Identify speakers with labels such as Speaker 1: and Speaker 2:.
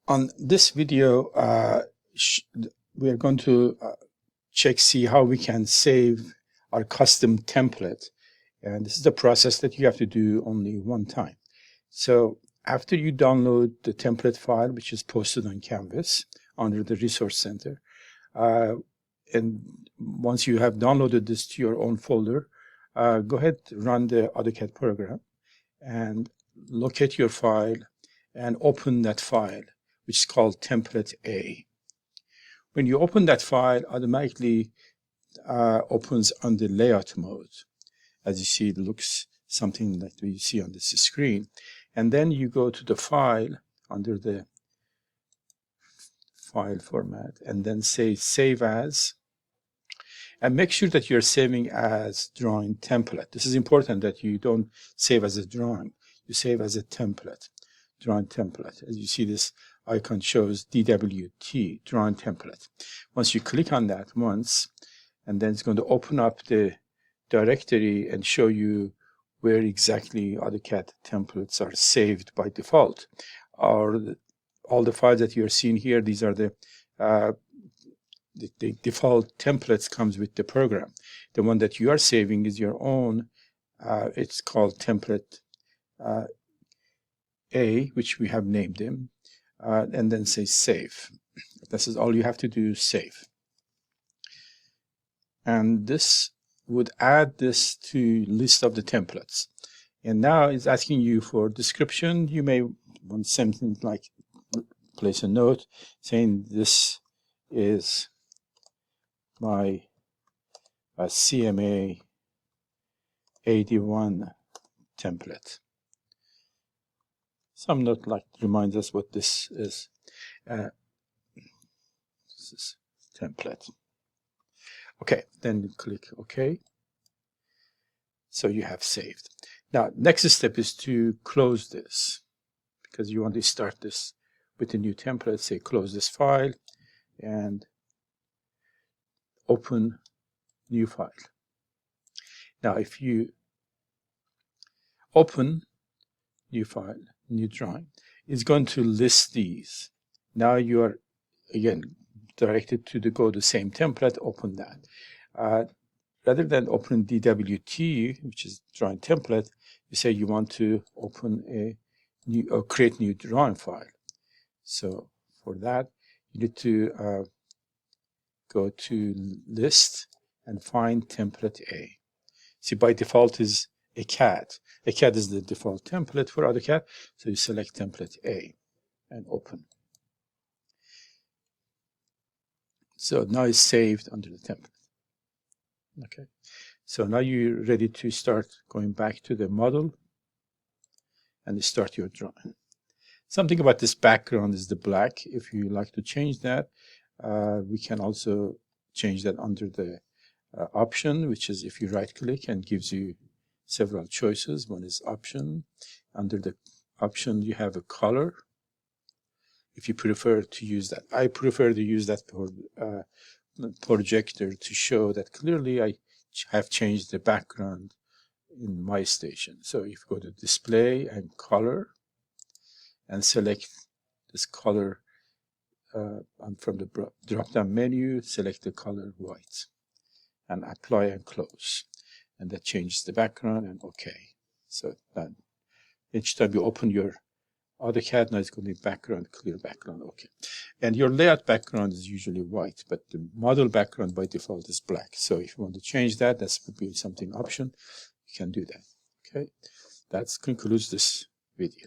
Speaker 1: On this video, we are going to see how we can save our custom template. And this is the process that you have to do only one time. So after you download the template file, which is posted on Canvas under the Resource Center, and once you have downloaded this to your own folder, go ahead, run the AutoCAD program and locate your file and open that file, which is called Template A. When you open that file, automatically opens on the layout mode. As you see, it looks something like you see on this screen. And then you go to the file under the file format and then say Save As. And make sure that you're saving as drawing template. This is important that you don't save as a drawing. You save as a template, drawing template. As you see, this icon shows DWT, drawing template. Once you click on that once, and then it's going to open up the directory and show you where exactly AutoCAD templates are saved by default. All the files that you're seeing here, these are the default templates comes with the program. The one that you are saving is your own. It's called Template A, which we have named him, and then say Save. This is all you have to do, save. And this would add this to list of the templates. And now it's asking you for description. You may want something like place a note saying this is my CMA 81 template. Some note like reminds us what this is. This is template. Okay, then click OK. So you have saved. Now, next step is to close this, because you want to start this with a new template. Say close this file and open new file. Now, if you open new file, new drawing, it's going to list these. Now you are again directed to go to the same template, open that. Rather than open DWT, which is drawing template, you say you want to open a new or create new drawing file. So for that, you need to go to list and find template A. See, by default is a CAD. A CAD is the default template for AutoCAD. So you select template A and open. So now it's saved under the template. Okay. So now you're ready to start going back to the model and start your drawing. Something about this background is the black. If you like to change that, we can also change that under the option, which is if you right click and gives you several choices. One is option. Under the option, you have a color. If you prefer to use that, I prefer to use that for projector to show that clearly I have changed the background in my station. So if you go to display and color and select this color from the drop down menu, select the color white and apply and close. And that changes the background and OK. So then each time you open your AutoCAD, now it's going to be background, clear background, OK. And your layout background is usually white, but the model background by default is black. So if you want to change that, that would be something option. You can do that. OK. That concludes this video.